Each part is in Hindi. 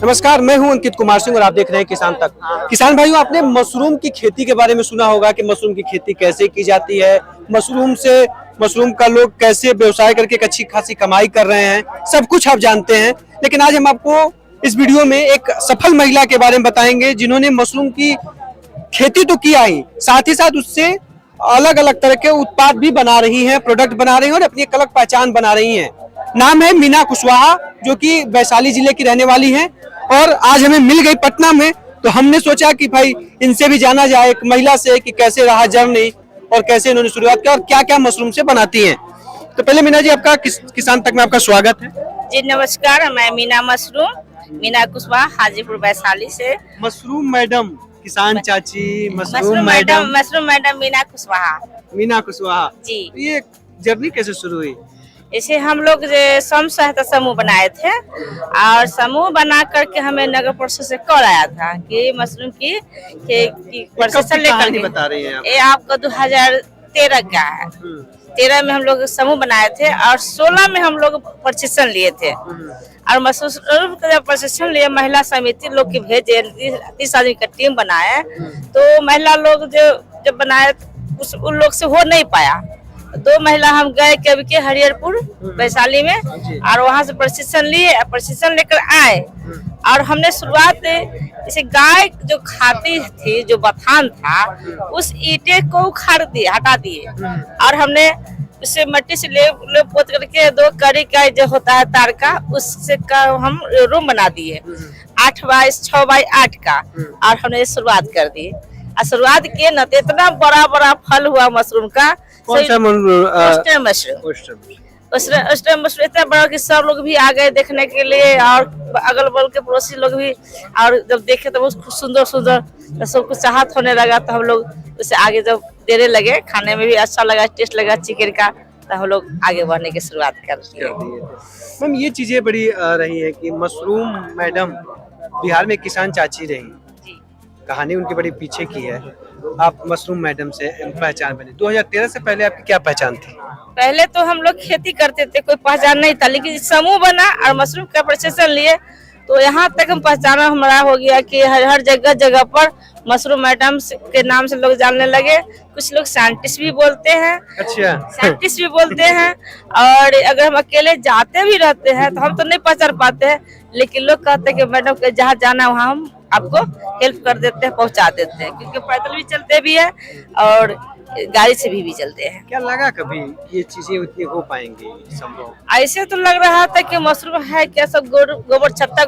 नमस्कार, मैं हूं अंकित कुमार सिंह और आप देख रहे हैं किसान तक। किसान भाइयों, आपने मशरूम की खेती के बारे में सुना होगा कि मशरूम की खेती कैसे की जाती है, मशरूम का लोग कैसे व्यवसाय करके एक अच्छी खासी कमाई कर रहे हैं, सब कुछ आप जानते हैं। लेकिन आज हम आपको इस वीडियो में एक सफल महिला के बारे में बताएंगे जिन्होंने मशरूम की खेती तो किया ही, साथ ही साथ उससे अलग अलग तरह के उत्पाद भी बना रही हैं, प्रोडक्ट बना रही हैं और अपनी एक अलग पहचान बना रही हैं। नाम है मीना कुशवाहा, जो कि वैशाली जिले की रहने वाली हैं और आज हमें मिल गई पटना में, तो हमने सोचा कि भाई इनसे भी जाना जाए, एक महिला से, कि कैसे रहा जर्नी और कैसे इन्होंने शुरुआत किया और क्या क्या मशरूम से बनाती हैं। तो पहले मीना जी, आपका किसान तक में आपका स्वागत है। जी नमस्कार, मैं मीना कुशवाहा हाजीपुर वैशाली से। मशरूम मैडम, किसान चाची, मशरूम मैडम मीना कुशवाहा जी। ये जर्नी कैसे शुरू हुई? इसे हम लोग सम सहायता समूह बनाए थे और समूह बना करके हमें नगर परिषद से कॉल आया था कि मशरूम की प्रशिक्षण लेकर बता रही हैं ये आपका 2013 का है। 13 में हम लोग समूह बनाए थे और 16 में हम लोग प्रशिक्षण लिए थे और मशरूम का जब प्रशिक्षण लिए महिला समिति लोग की भेजे, 30 आदमी का टीम बनाए, तो महिला लोग जो जब बनाए उन लोग से हो नहीं पाया। 2 महिला हम गए कभी के हरिहरपुर वैशाली में और वहाँ से प्रशिक्षण लिए, प्रशिक्षण लेकर आए और हमने शुरुआत जैसे गाय जो खाती थी, जो बथान था, उस ईंटे को उखाड़ दिए, हटा दिए और हमने उससे मट्टी से ले पोत करके 2 कड़ी का जो होता है तार का, उससे का हम रूम बना दिए 8 बाय 6 बाय 8 का और हमने शुरुआत कर दी। और शुरुआत किए न तो इतना बड़ा फल हुआ मशरूम का। मशरूम इतना बड़ा कि सब लोग भी आ गए देखने के लिए और अगल बगल के पड़ोसी लोग भी, और जब देखे तो बहुत सुंदर सबको चाहत होने लगा, तो हम लोग उससे आगे जब देने लगे, खाने में भी अच्छा लगा, टेस्ट लगा चिकन का, तो हम लोग आगे बढ़ने की शुरुआत कर दिए। मैम, ये चीजें बड़ी रही है कि मशरूम मैडम बिहार में किसान चाची रही, कहानी उनकी बड़ी पीछे की है। आप मशरूम मैडम से पहचान बनी। 2013 से पहले आपकी क्या पहचान थी? पहले तो हम लोग खेती करते थे, कोई पहचान नहीं था, लेकिन समूह बना और मशरूम का प्रशिक्षण लिए तो यहाँ तक हम पहचाना हमारा हो गया कि हर जगह पर मशरूम मैडम के नाम से लोग जानने लगे। कुछ लोग साइंटिस्ट भी बोलते हैं, अच्छा साइंटिस्ट भी बोलते हैं, और अगर हम अकेले जाते भी रहते हैं तो हम तो नहीं पहचान पाते हैं, लेकिन लोग कहते हैं कि मैडम के जहाँ जाना वहाँ हम आपको हेल्प कर देते हैं, पहुँचा देते हैं, क्योंकि पैदल भी चलते भी है और गाड़ी से भी चलते हैं। क्या लगा कभी ये चीजें उतनी हो पाएंगी संभव? ऐसे तो लग रहा था कि मशरूम है क्या, सब गोबर छत्ता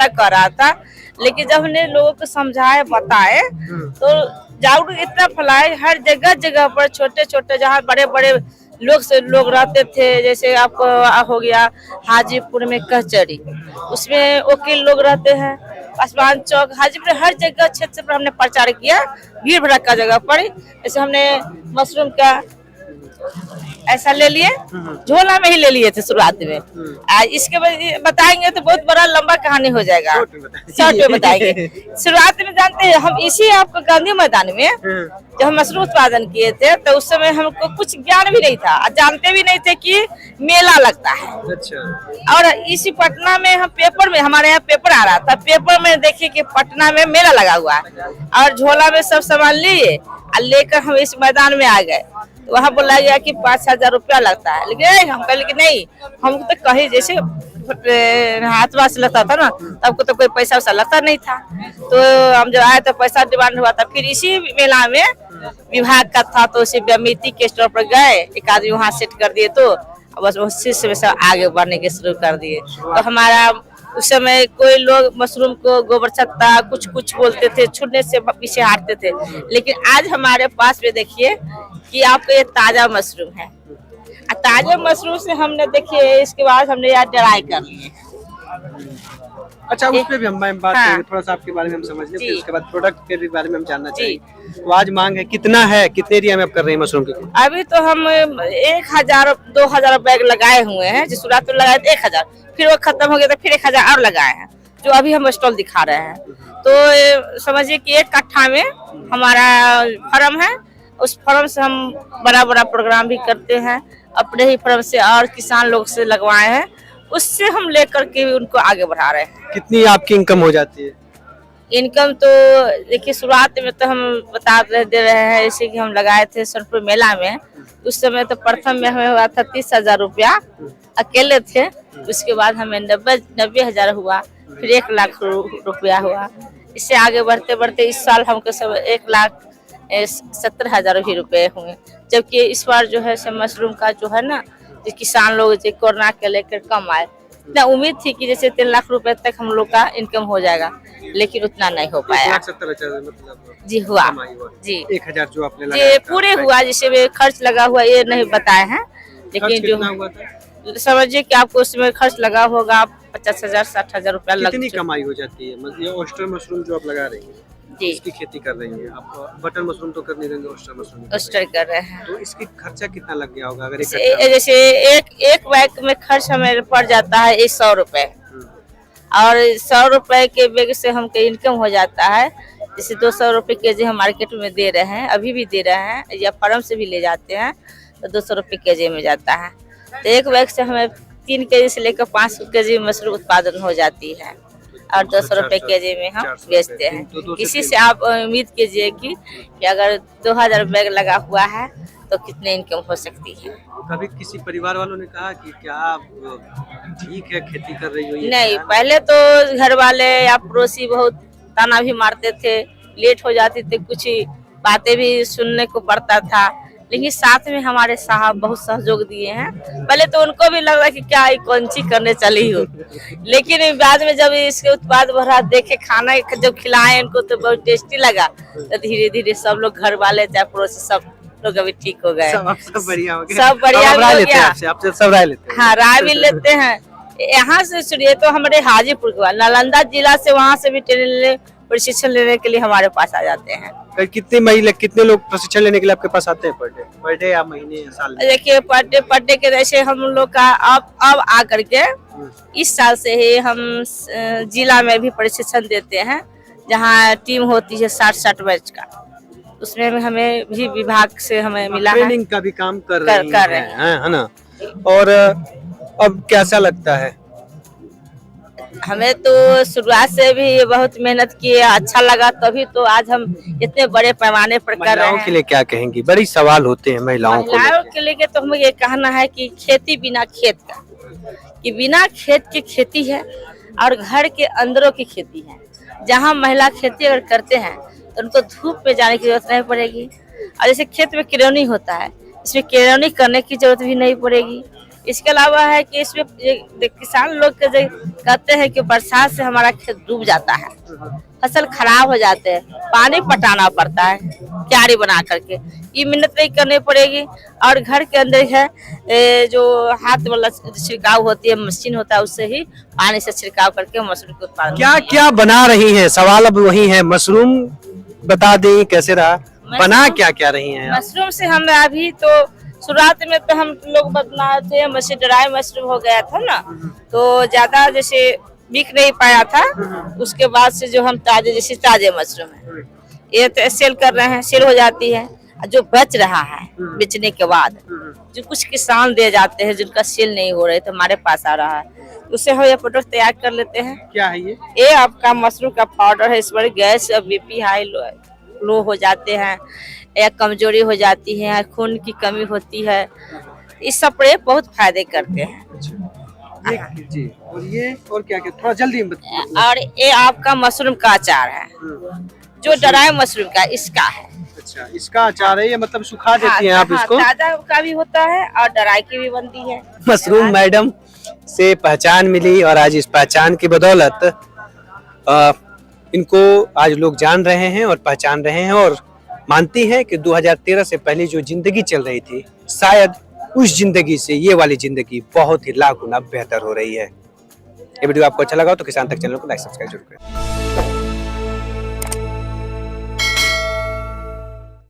कर रहा था, लेकिन जब हमने लोगों को समझाए, बताए, तो जागरूक इतना फैलाए हर जगह पर, छोटे जहाँ बड़े लोग रहते थे, जैसे आपको हो गया हाजीपुर में कचहरी, उसमें वकील लोग रहते हैं, आसमान चौक, हाजीपुर, हर जगह क्षेत्र पर हमने प्रचार किया, भीड़ भड़का जगह पर। जैसे हमने मशरूम का ऐसा ले लिए, झोला में ही ले लिए थे शुरुआत में। इसके बाद बताएंगे तो बहुत बड़ा लंबा कहानी हो जाएगा, शॉर्ट में बताएंगे। शुरुआत में जानते हैं हम इसी आपको गांधी मैदान में जब हम मशरूम उत्पादन किए थे, तो उस समय हमको कुछ ज्ञान भी नहीं था, जानते भी नहीं थे कि मेला लगता है। अच्छा। और इसी पटना में हम पेपर में, हमारे यहाँ पेपर आ रहा था, पेपर में देखिए कि पटना में मेला लगा हुआ है और झोला में सब सामान लिए और लेकर हम इस मैदान में आ गए। तो वहाँ बोला गया कि 5,000 रुपया लगता है, लेकिन हम कहे कि नहीं, हमको तो कहीं जैसे हाथ वास लगता था ना, तब को तो कोई पैसा वैसा लगता नहीं था। तो हम जब आए तो पैसा डिमांड हुआ था, फिर इसी मेला में विभाग का था, तो उसी व्यमिति के स्टोर पर गए, एक आदमी वहाँ सेट कर दिए, तो बस उसी से सब आगे बढ़ने के शुरू कर दिए। तो हमारा उस समय कोई लोग मशरूम को गोबर छत्ता कुछ बोलते थे, छूने से पीछे हटते थे, लेकिन आज हमारे पास में देखिए कि आपको ये ताजा मशरूम है। ताजा मशरूम से हमने देखिए, इसके बाद हमने यार ड्राई कर लिए। अच्छा, उस पे भी हम बात करेंगे, थोड़ा सा आपके बारे में हम समझ लें, फिर उसके बाद प्रोडक्ट के भी बारे में हम जानना चाहिए। तो आज मांग है कितना है, कितने एरिया में आप कर रहे हैं मशरूम की? अभी तो हम 1,000-2,000 बैग लगाए हुए हैं, जिस शुरुआत में लगाए थे 1,000, फिर वो खत्म हो गया तो फिर 1,000 और लगाए हैं, जो अभी हम स्टॉल दिखा रहे हैं। तो समझिए कि 1 कट्ठा में हमारा फार्म है, उस फार्म से हम बड़ा प्रोग्राम भी करते हैं, अपने ही फार्म से और किसान लोग से लगवाए हैं उससे हम लेकर के उनको आगे बढ़ा रहे हैं। कितनी आपकी इनकम हो जाती है? इनकम तो देखिए शुरुआत में तो हम दे रहे हैं, जैसे कि हम लगाए थे सोनपुर मेला में, उस समय तो प्रथम में हमें हुआ था 30,000 रुपया, अकेले थे। उसके बाद हमें 90,000 हुआ, फिर 1,00,000 रुपया हुआ। इससे आगे बढ़ते बढ़ते इस साल हमको सब 1,70,000 भी रुपए हुए। जबकि इस बार जो है मशरूम का जो है ना, जो किसान लोग जो कोरोना के लेकर कम आए, इतना उम्मीद थी कि जैसे 3 लाख रुपए तक हम लोग का इनकम हो जाएगा, लेकिन उतना नहीं हो पाया। 1,70,000 मतलब जी हुआ जी 1,000 जो आपने जी लगाया था। पूरे हुआ। जैसे खर्च लगा हुआ ये नहीं बताए हैं, लेकिन जो हुआ था? समझिए कि आपको उसमें खर्च लगा होगा 50,000 60,000 रुपया लग कितनी कमाई हो जाती है? मतलब ये ऑयस्टर मशरूम जो आप लगा रही हैं, जी इसकी खेती कर रही हैं आप, बटन मशरूम तो कर नहीं देंगे, ऑयस्टर मशरूम स्टार्ट कर रहे हैं। तो इसकी खर्चा कितना लग गया होगा अगर जैसे एक बैग में खर्च हमें पड़ जाता है 100 रुपए, और 100 रुपए के बैग से हमको इनकम हो जाता है। जैसे 200 रुपए केजी हम मार्केट में दे रहे हैं, अभी भी दे रहे हैं, या फार्म से भी ले जाते हैं तो 200 रुपए केजी में जाता है। तो एक बैग से हमें 3 केजी से लेकर 5 केजी मशरूम उत्पादन हो जाती है, और 200 रुपए केजी में हम बेचते हैं। इसी से आप उम्मीद कीजिए कि अगर 2000 बैग लगा हुआ है तो कितने इनकम हो सकती है। कभी किसी परिवार वालों ने कहा कि क्या आप ठीक है खेती कर रही हो? नहीं, पहले तो घर वाले या पड़ोसी बहुत ताना भी मारते थे, लेट हो जाती थी, कुछ बातें भी सुनने को पड़ता था, लेकिन साथ में हमारे साहब बहुत सहयोग दिए हैं। पहले तो उनको भी लग रहा कि क्या कौन सी करने चली हो, लेकिन बाद में जब इसके उत्पाद बढ़ा देखे, खाना जब खिलाए उनको तो बहुत टेस्टी लगा, तो धीरे धीरे सब लोग घर वाले चाहे पड़ोसी सब लोग अभी ठीक हो गए। सब बढ़िया हो गया। सब बढ़िया राय हो लेते हैं गया। आपसे सब राय लेते हैं। हाँ, राय भी लेते हैं। यहाँ से सुनिए तो हमारे हाजीपुर के नालंदा जिला से, वहाँ से भी ट्रेनिंग प्रशिक्षण लेने के लिए हमारे पास आ जाते हैं। कितने लोग प्रशिक्षण लेने के लिए आपके पास आते हैं पर डे या महीने या साल में? देखिए पर डे के जैसे हम लोग का अब आ करके इस साल से ही हम जिला में भी प्रशिक्षण देते हैं, जहाँ टीम होती है 60 बैच का, उसमें हमें भी विभाग से हमें मिला है। ट्रेनिंग का भी काम कर रहे हैं, है ना? और अब कैसा लगता है? हमें तो शुरुआत से भी बहुत मेहनत किए, अच्छा लगा, तभी तो आज हम इतने बड़े पैमाने पर कर रहे हैं। महिलाओं के लिए क्या कहेंगी? बड़ी सवाल होते हैं महिलाओं के लिए तो हमें ये कहना है कि खेती बिना खेत का, कि बिना खेत की खेती है और घर के अंदरों की खेती है। जहाँ महिला खेती अगर करते हैं तो उनको धूप में जाने की जरूरत नहीं पड़ेगी, और जैसे खेत में किरौनी होता है, इसमें किरौनी करने की जरूरत भी नहीं पड़ेगी। इसके अलावा है कि इसमें किसान लोग के कहते हैं कि बरसात से हमारा खेत डूब जाता है, फसल खराब हो जाते हैं, पानी पटाना पड़ता है क्यारी बना करके, ये मेहनत नहीं करनी पड़ेगी। और घर के अंदर है जो हाथ वाला छिड़काव होती है, मशीन होता है, उससे ही पानी से छिड़काव करके मशरूम के उत्पादन। क्या क्या बना रही हैं? सवाल अब वही है, मशरूम बता दें कैसे रहा, बना क्या क्या रही हैं? मशरूम से हम अभी तो शुरुआत में तो हम लोग बनाए थे, मशरूम ड्राई मशरूम हो गया था ना, तो ज्यादा जैसे बिक नहीं पाया था। उसके बाद से जो हम ताजे मशरूम है ये तो सेल कर रहे हैं, सेल हो जाती है। जो बच रहा है बेचने के बाद जो कुछ किसान दे जाते हैं, जिनका सेल नहीं हो रहे तो हमारे पास आ रहा है, उससे हम ये प्रोडक्ट तैयार कर लेते हैं। क्या है ये आपका मशरूम का पाउडर है। इस पर गैस बीपी हाई लो हो जाते हैं, या कमजोरी हो जाती है, खून की कमी होती है, इस सब पर बहुत फायदे करते हैं। जी, और ये और क्या क्या थोड़ा जल्दी बताइए। और ये आपका मशरूम का अचार है, जो ड्राई मशरूम का इसका है। अच्छा, इसका अचार है, ये मतलब सुखा देती हैं आप इसको? ताजा का भी होता है और ड्राई की भी बनती है। मशरूम मैडम से पहचान मिली, और आज इस पहचान की बदौलत इनको आज लोग जान रहे हैं और पहचान रहे हैं, और मानती हैं कि 2013 से पहले जो जिंदगी चल रही थी, शायद उस जिंदगी से ये वाली जिंदगी बहुत ही लाख गुना बेहतर हो रही है। ये वीडियो आपको अच्छा लगा तो किसान तक चैनल को लाइक सब्सक्राइब जरूर करें।